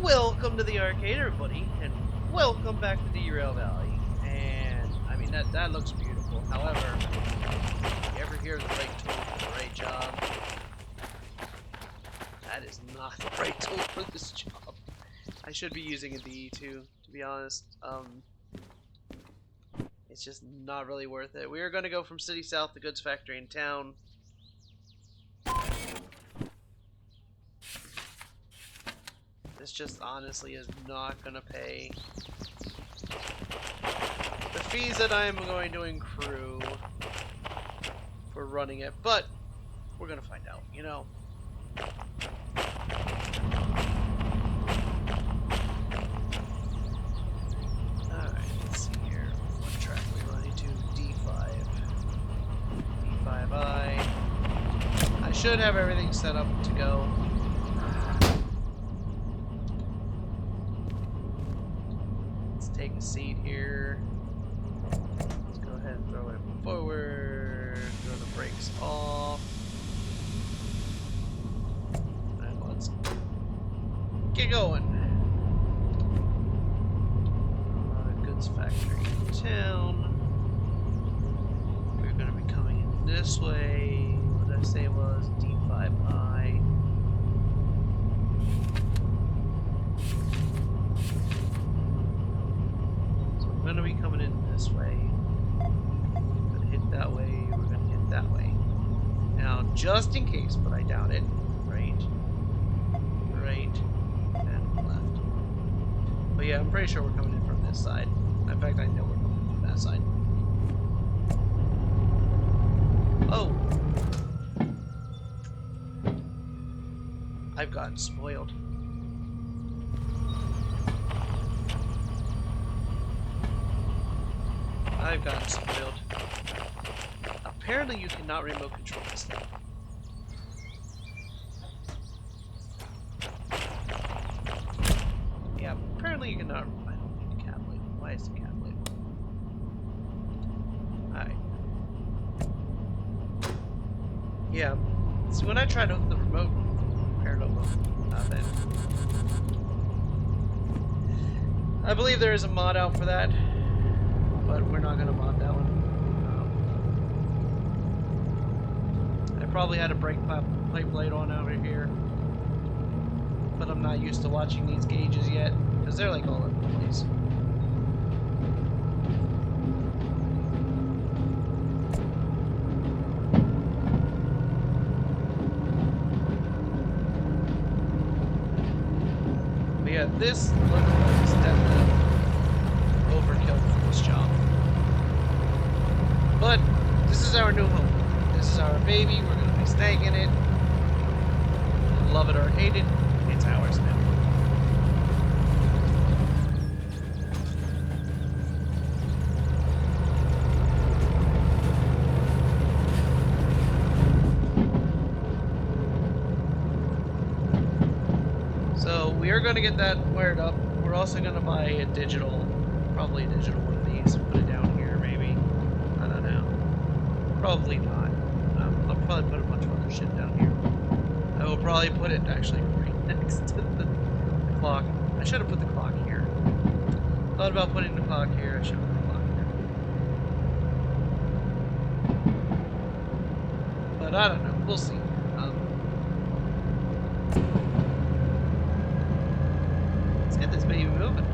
Welcome to the arcade, everybody, and welcome back to Derail Valley. And I mean that looks beautiful. However, if you ever hear the right tool for the right job, that is not the right tool for this job. I should be using a DE2, to be honest. It's just not really worth it. We are going to go from City South to Goods Factory in town. This just honestly is not going to pay the fees that I am going to accrue for running it, but we're going to find out, you know. Alright, let's see here. What track are we running to? D5. D5I. I should have everything set up to go. Take a seat here. Let's go ahead and throw it forward. Throw the brakes off. And let's get going. Goods Factory in town. We're going to be coming in this way. What did I say it was? D5I. We're going to be coming in this way. We're going to hit that way. We're going to hit that way. Now, just in case, but I doubt it. Right, and left. But yeah, I'm pretty sure we're coming in from this side. In fact, I know we're coming in from that side. Oh! I've gotten spoiled. I've gotten spoiled. Apparently you cannot remote control this thing. Yeah, apparently you cannot. I don't need the cab label. Why is the cab label? Alright. Yeah, so when I tried to hook the remote, apparently nothing. I believe there is a mod out for that. But we're not going to mod that one. I probably had a brake plate light on over here. But I'm not used to watching these gauges yet. Because they're like all over the place. But yeah, this locomotive is definitely overkill for this job. But this is our new home. This is our baby. We're going to be staying in it. Love it or hate it, it's ours now. So we are going to get that wired up. We're also going to buy a digital, probably a digital one of these. Put it down here, maybe. I don't know. Probably not. I'll probably put a bunch of other shit down here. I will probably put it actually right next to the clock. I should have put the clock here. Thought about putting the clock here. I should have put the clock here. But I don't know. We'll see. Let's get this baby moving.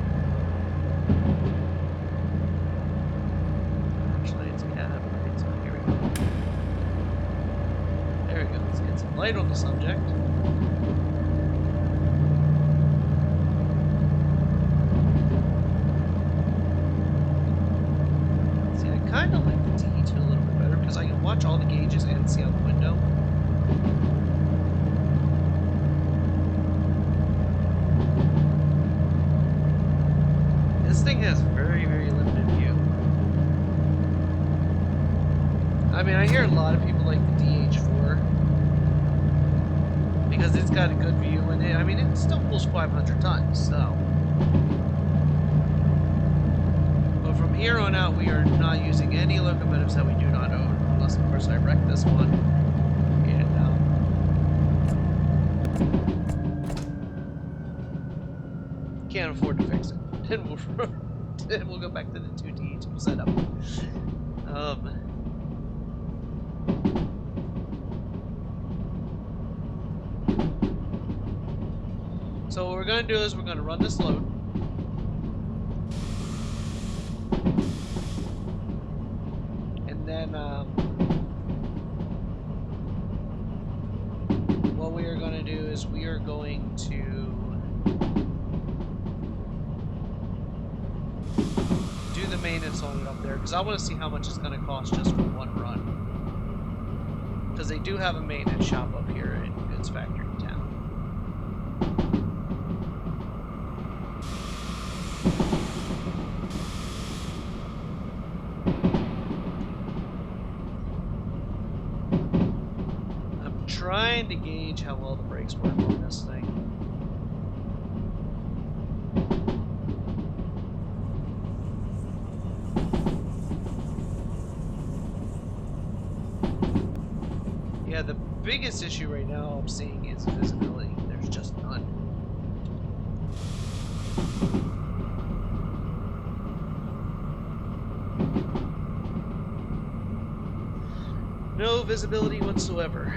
Actually, it's cab. Okay, so here we go. There we go. Let's get some light on the subject. See, I kind of like the DE2 a little bit better because I can watch all the gauges and see out the window. This thing has very, very limited view. I mean, I hear a lot of people like the DH4 because it's got a good view in it. I mean, it still pulls 500 tons, so. But from here on out, we are not using any locomotives that we do not own, unless, of course, I wreck this one. And can't afford to fix it. Then we'll go back to the 2D2 setup. So what we're gonna do is we're gonna run this load. And then what we are gonna do is we are going to do the maintenance on it up there, because I want to see how much it's going to cost just for one run. Because they do have a maintenance shop up here in Goods Factory Town. I'm trying to gauge how well the brakes work on this thing. Yeah, the biggest issue right now I'm seeing is visibility. There's just none. No visibility whatsoever.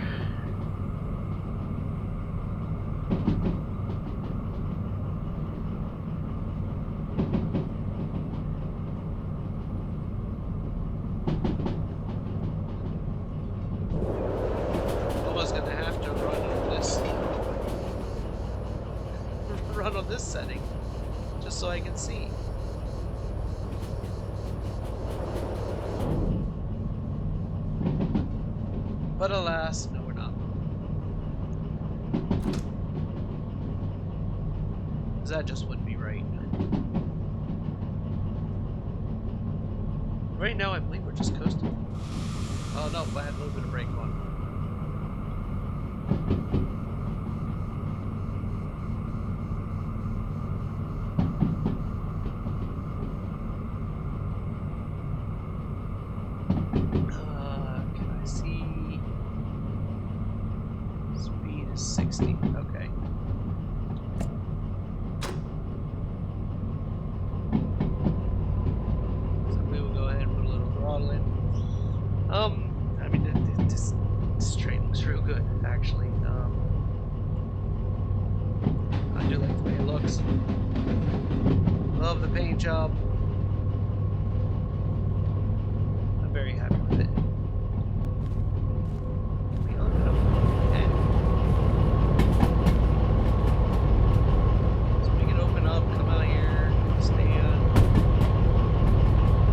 On this setting, just so I can see. But alas, no, we're not. Because that just wouldn't be right. Right now, I believe we're just coasting. Oh no, I had a little bit of brake on. Can I see? Speed is 60. Okay. So we will go ahead and put a little throttle in. I mean, this train looks real good, actually. I do like the way it looks. Love the paint job. I'm very happy with it. We open up. Okay. So we can open up, come out here, stand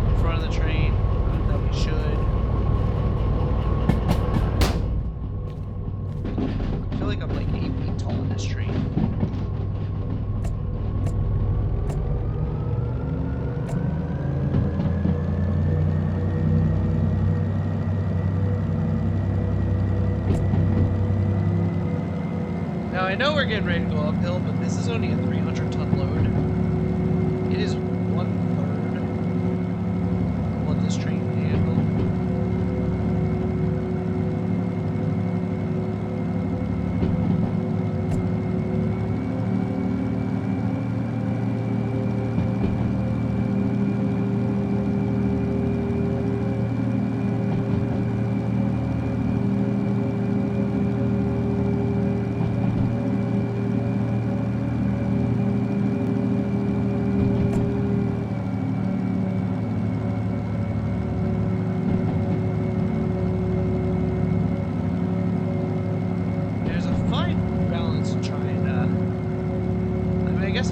in front of the train. That we should. I feel like I'm like 8 feet tall in this train. Now I know we're getting ready to go uphill, but this is only a 300-ton load. It is 1/3 of what this train can handle.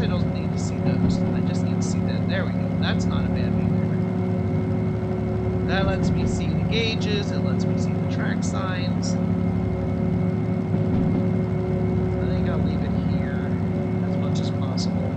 I don't need to see those. I just need to see that. There we go. That's not a bad meter. That lets me see the gauges. It lets me see the track signs. I think I'll leave it here as much as possible.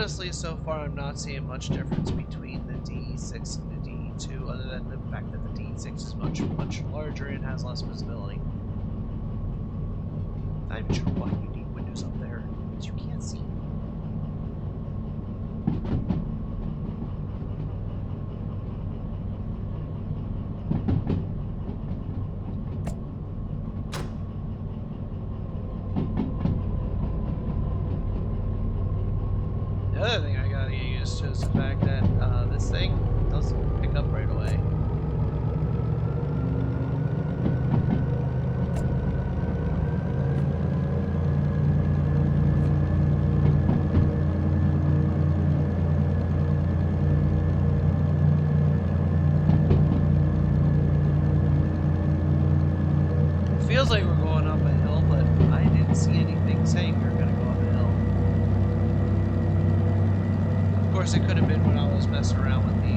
honestly, so far I'm not seeing much difference between the DE6 and the DE2, other than the fact that the DE6 is much larger and has less visibility. Not even sure why you need windows up there, because you can't see. The other thing I gotta get used to is the fact that this thing doesn't pick up right away. It feels like we're going up a hill, but I didn't see anything saying we were gonna go up a hill. Of course, it could have been when I was messing around with the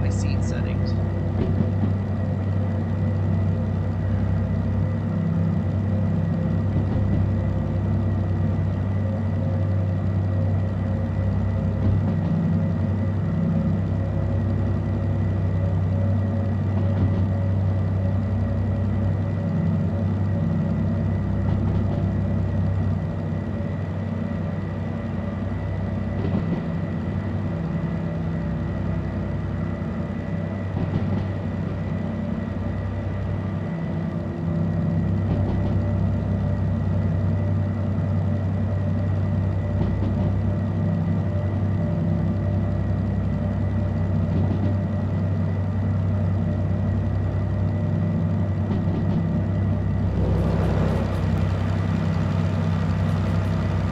my seat settings.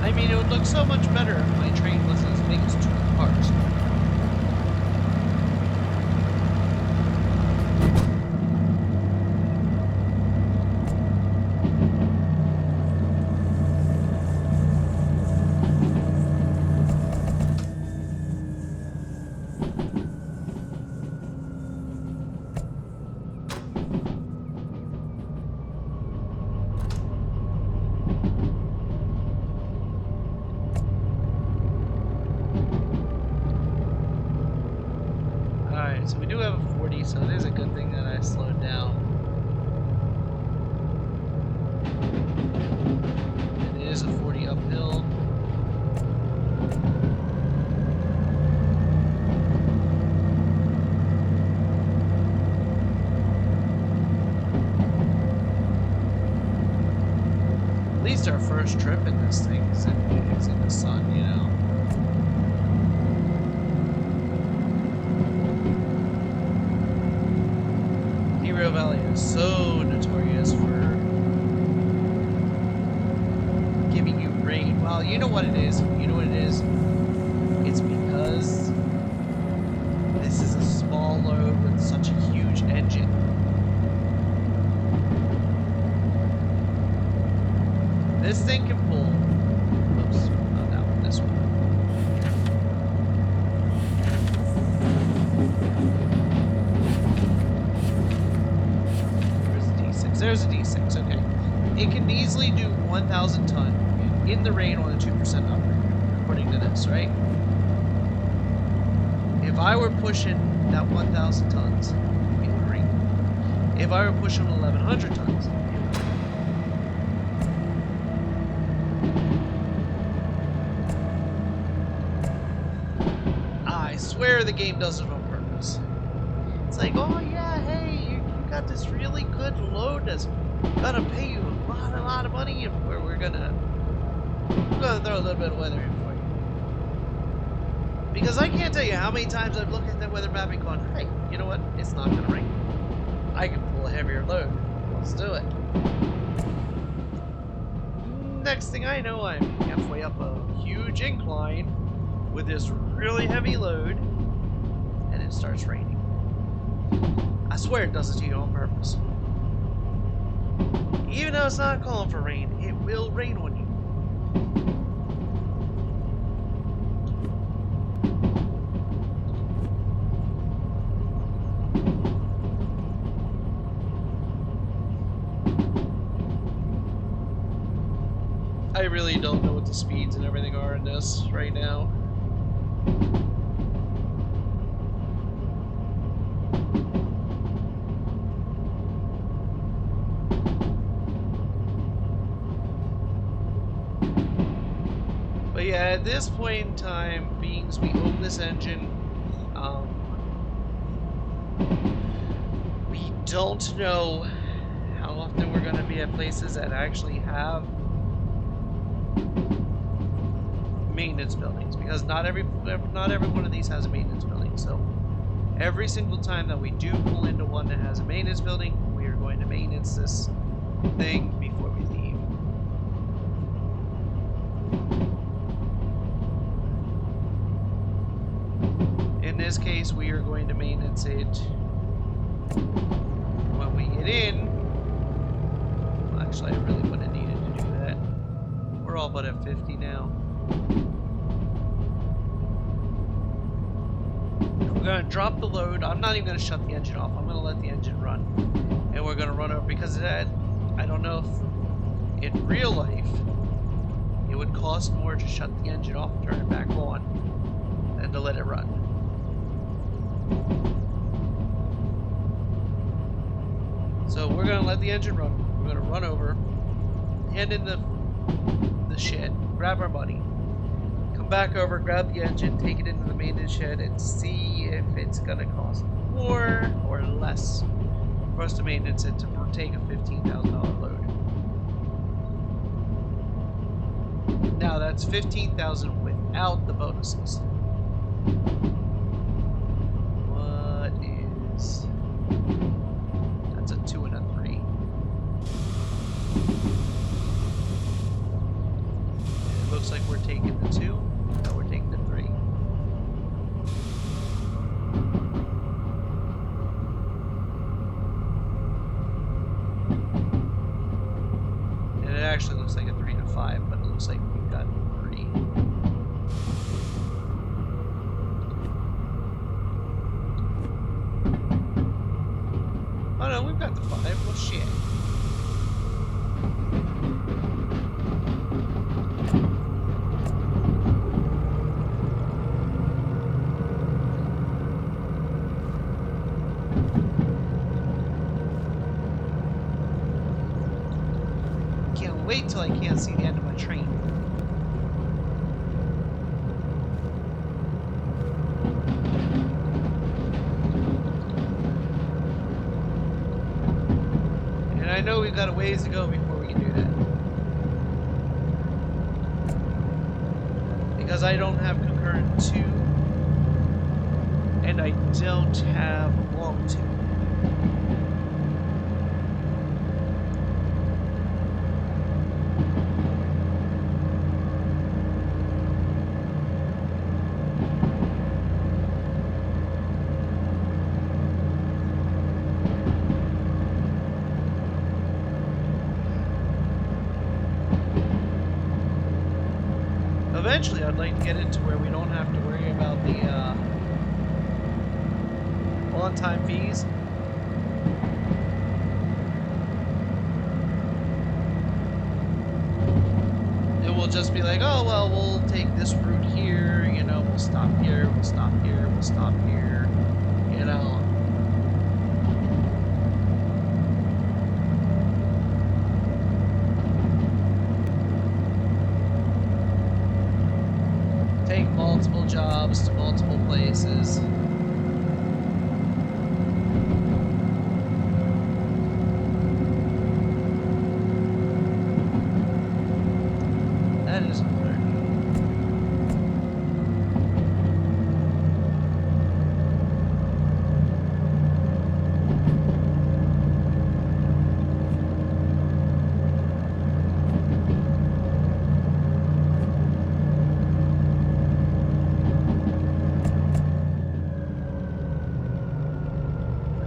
I mean, it would look so much better if my train wasn't as big as 2 cars. Alright, so we do have a 40, so it is a good thing that I slowed down. And it is a 40 uphill. At least our first trip in this thing is in the sun, you know. Derail Valley is so notorious for giving you rain. Well, you know what it is. You know what it is? It's because this is a small load with such a huge engine. This thing can pull. Oops, not that one, this one. There's a D6, okay. It can easily do 1,000 ton in the rain on a 2% upgrade, according to this, right? If I were pushing that 1,000 tons, it would rain. If I were pushing 1,100 tons, it would rain. I swear the game does it on purpose. It's like, oh yeah, hey, you got this really good load that's gonna pay you a lot of money, and we're gonna throw a little bit of weather in for you. Because I can't tell you how many times I've looked at that weather map and gone, hey, you know what? It's not gonna rain. I can pull a heavier load. Let's do it. Next thing I know, I'm halfway up a huge incline with this really heavy load, and it starts raining. I swear it does it to you on purpose. Even though it's not calling for rain, it will rain on you. I really don't know what the speeds and everything are in this right now. But yeah, at this point in time, being we own this engine, we don't know how often we're going to be at places that actually have maintenance buildings, because not every one of these has a maintenance building. So every single time that we do pull into one that has a maintenance building, we are going to maintenance this thing before we leave. In this case, we are going to maintenance it when we get in. Actually, I really wouldn't have needed to do that. We're all but at 50 now. We're going to drop the load. I'm not even going to shut the engine off. I'm going to let the engine run. And we're going to run over, because that, I don't know if in real life it would cost more to shut the engine off and turn it back on than to let it run. So we're going to let the engine run. We're going to run over, hand in the shed, grab our money, come back over, grab the engine, take it into the maintenance shed, and see if it's going to cost more or less for us to maintenance it to take a $15,000 load. Now that's $15,000 without the bonuses. What is... That's a 2 and a 3. It looks like we're taking the 2. No, we're taking the 3. And it actually looks like a 3 and a 5, but it looks like we've got 3. Oh no, we've got the 5. Well, shit. Can't wait till I can't see the end of my train. And I know we've got a ways to go before we can do that. Because I don't have concurrent 2, and I don't have long 2. Eventually, I'd like to get it to where we don't have to worry about the on-time fees. It will just be like, oh, well, we'll take this route here, you know, we'll stop here, we'll stop here, we'll stop here, you know. Take multiple jobs to multiple places. That is a 30.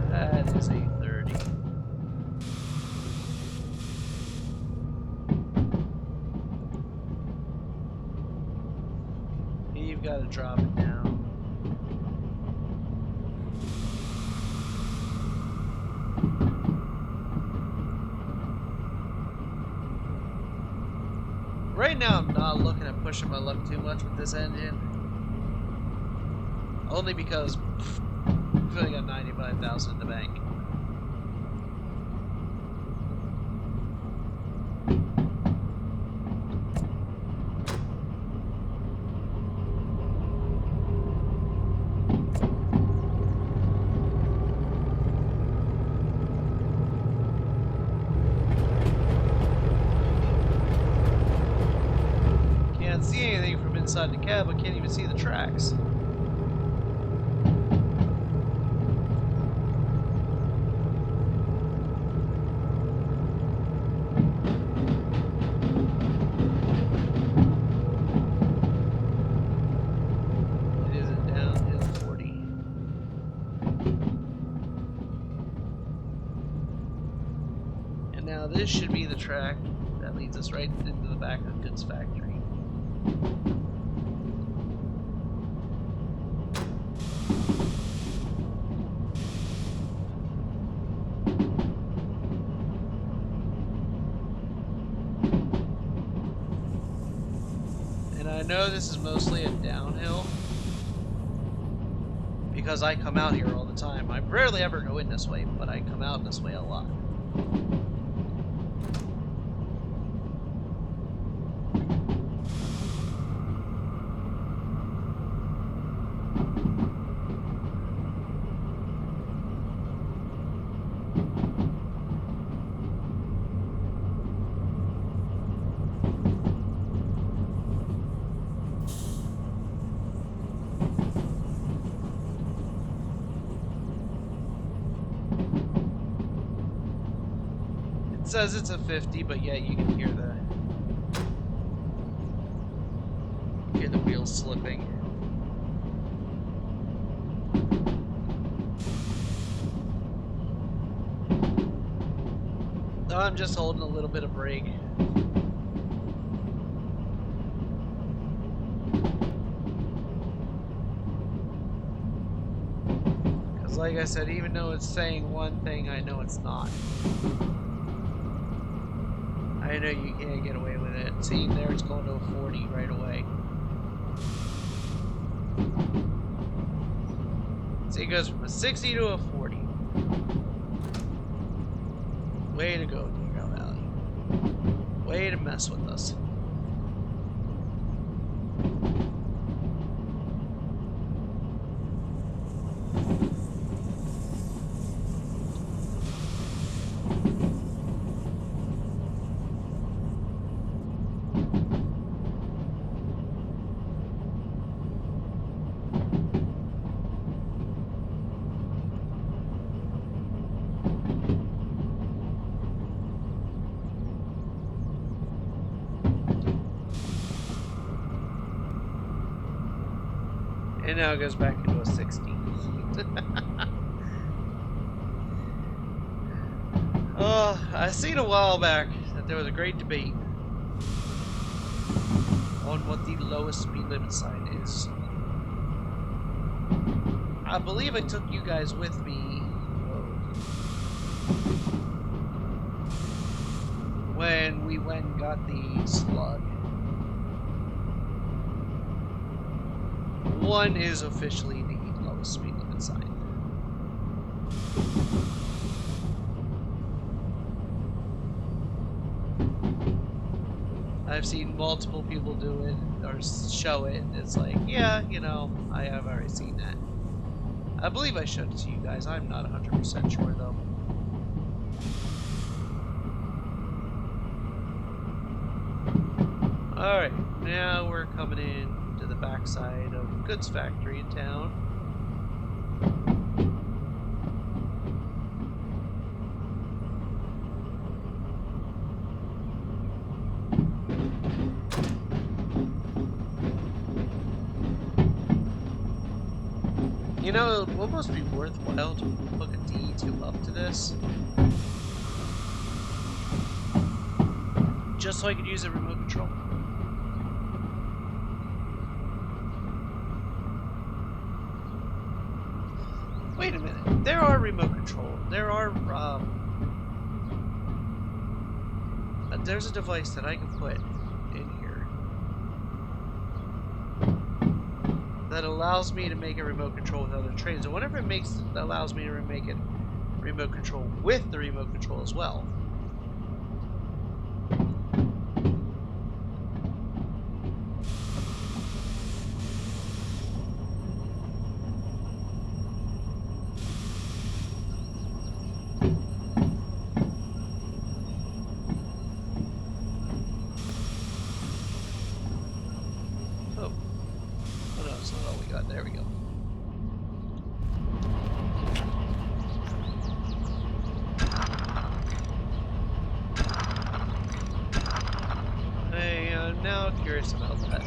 That is a 30. You've got to drop it down. Right now, I'm not looking at pushing my luck too much with this engine. Only because I've only got 95,000 in the bank. Can't see anything from inside the cab. I can't even see the tracks. This should be the track that leads us right into the back of the goods factory. And I know this is mostly a downhill because I come out here all the time. I rarely ever go in this way, but I come out this way a lot. It says it's a 50, but yeah, you can hear the wheels slipping. I'm just holding a little bit of brake. Because like I said, even though it's saying one thing, I know it's not. I know you can't get away with it. See, there it's going to a 40 right away. See, it goes from a 60 to a 40. Way to go, Derail Valley. Way to mess with us. And now it goes back into a 60. I seen a while back that there was a great debate on what the lowest speed limit sign is. I believe I took you guys with me when we went and got the slug. One is officially the lowest speed limit sign. I've seen multiple people do it or show it, and it's like, yeah, you know, I have already seen that. I believe I showed it to you guys. I'm not 100% sure though. Alright, now we're coming in to the backside of goods factory in town. You know, it would almost be worthwhile to hook a DE2 up to this, just so I could use a remote control. Wait a minute, there are remote control. There are, there's a device that I can put in here that allows me to make a remote control with other trains. I wonder if it allows me to make it remote control with the remote control as well. There we go. I am now curious about that.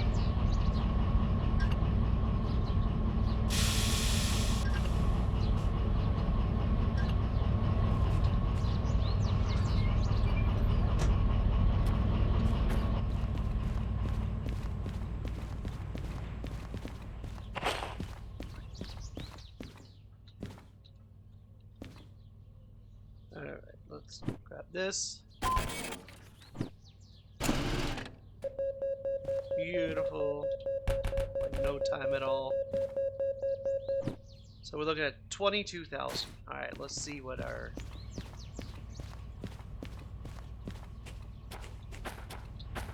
Alright, let's grab this. Beautiful. Like no time at all. So we're looking at 22,000. Alright, let's see what our...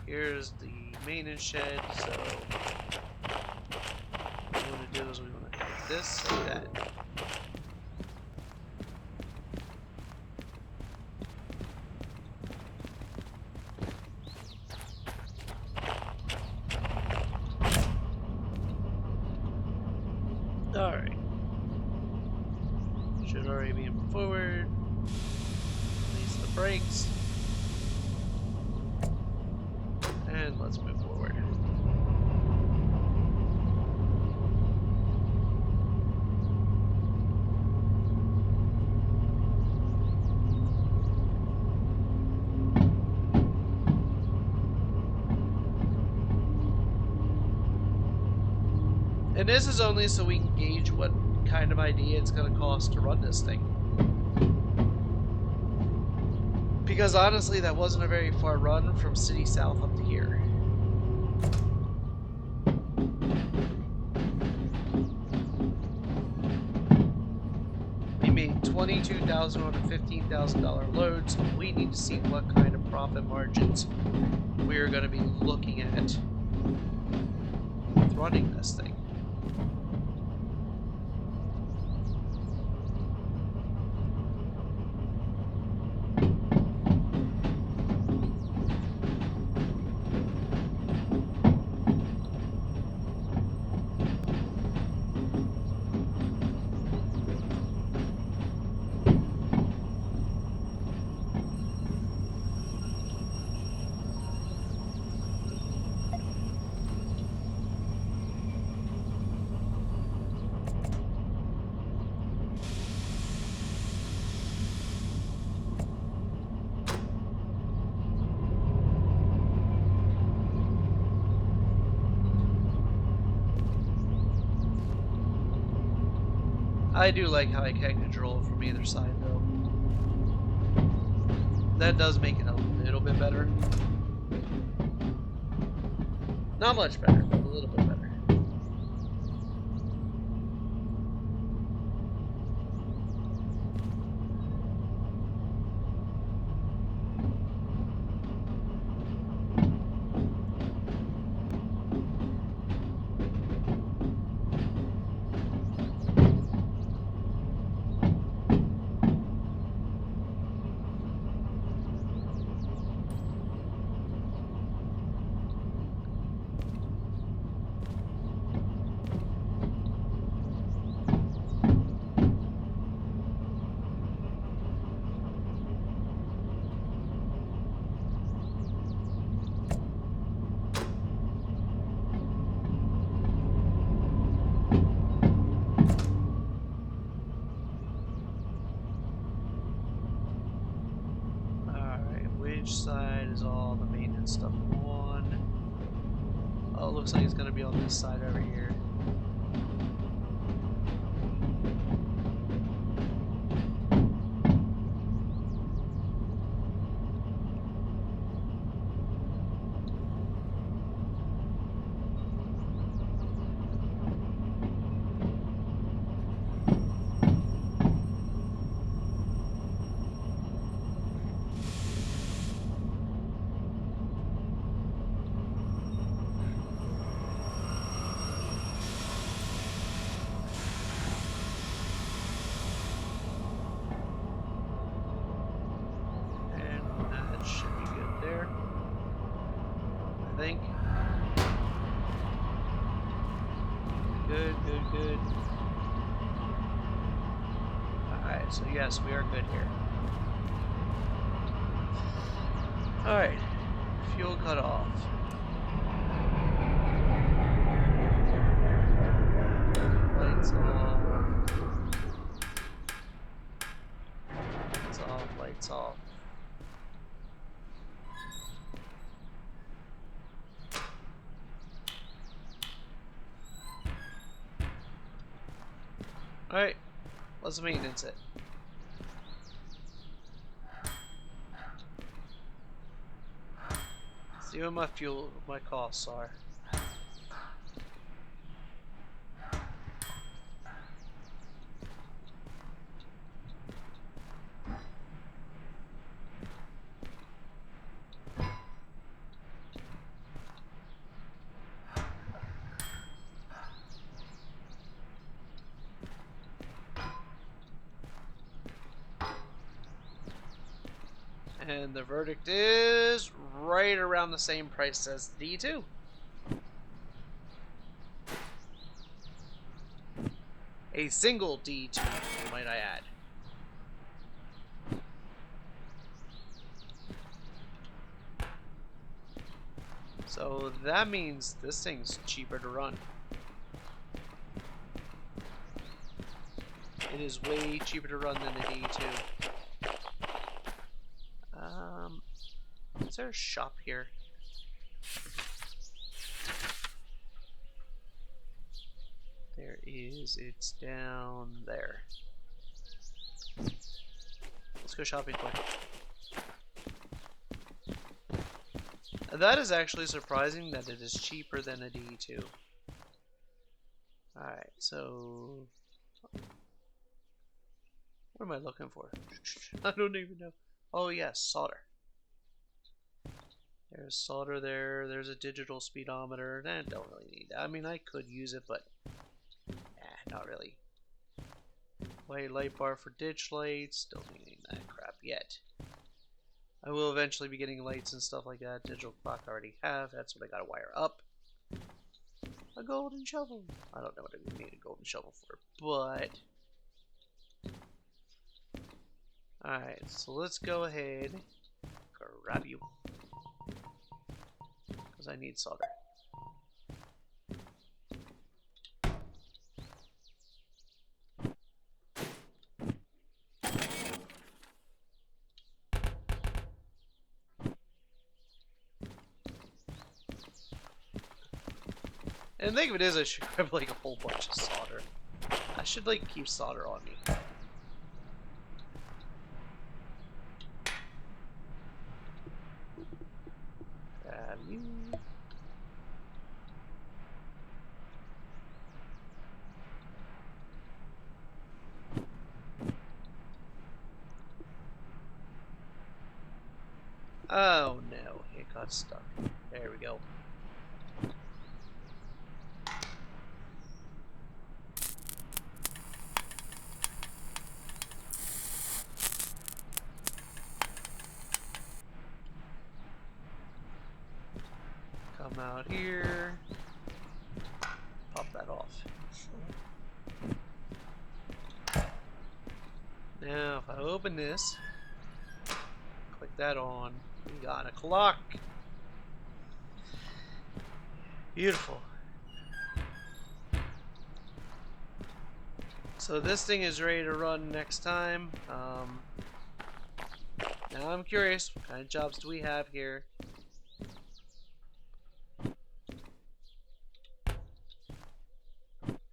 Here's the maintenance shed, so... What we want to do is we want to do this like that. Alright. Should already be moving forward. Release the brakes. And let's move forward. And this is only so we can gauge what kind of idea it's going to cost to run this thing. Because honestly, that wasn't a very far run from City South up to here. We made $22,000 on a $15,000 load, so we need to see what kind of profit margins we're going to be looking at with running this thing. I do like how I can control it from either side, though. That does make it a little bit better. Not much better, but a little bit better. Which side is all the maintenance stuff on? Oh, it looks like it's going to be on this side over here. So yes, we are good here. Alright. Fuel cut off. Lights off. Lights off, lights off. Alright, let's maintenance it. See what my costs are. And the verdict is right around the same price as D2. A single D2, might I add. So that means this thing's cheaper to run. It is way cheaper to run than a D2. Is there a shop here? There is. It's down there. Let's go shopping quick. That is actually surprising that it is cheaper than a D2. Alright, so... what am I looking for? I don't even know. Oh yes, solder. There's solder there. There's a digital speedometer. Nah, don't really need that. I mean, I could use it, but... not really. White light bar for ditch lights. Don't need any of that crap yet. I will eventually be getting lights and stuff like that. Digital clock I already have. That's what I gotta wire up. A golden shovel. I don't know what I need a golden shovel for, but... alright, so let's go ahead. Grab you. Because I need solder. And the thing of it is, I should grab like a whole bunch of solder. I should like keep solder on me. Grab you. Oh no, it got stuck. There we go. Come out here. Pop that off. Now, if I open this, click that on, we got a clock. Beautiful. So this thing is ready to run next time. Now I'm curious, what kind of jobs do we have here?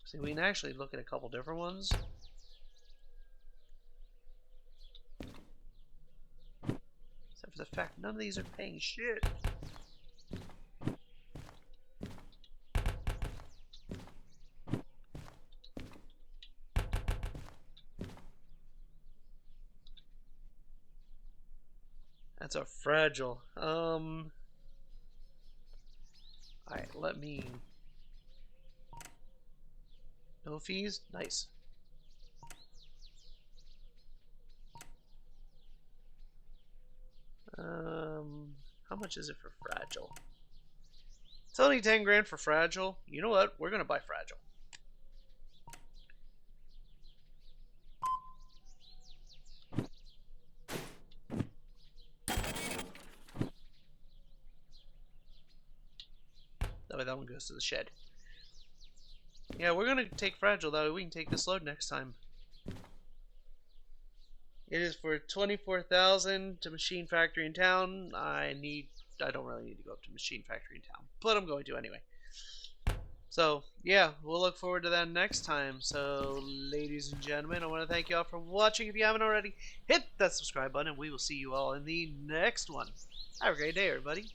See, we can actually look at a couple different ones. Except for the fact none of these are paying shit. That's a fragile. Alright, let me... no fees? Nice. How much is it for fragile? It's only 10 grand for fragile. You know what? We're gonna buy fragile. wait, that one goes to the shed. Yeah, we're gonna take Fragile though. We can take this load next time. It is for 24,000 to Machine Factory in town. I don't really need to go up to Machine Factory in town, but I'm going to anyway. So, yeah, we'll look forward to that next time. So, ladies and gentlemen, I want to thank you all for watching. If you haven't already, hit that subscribe button, and we will see you all in the next one. Have a great day, everybody.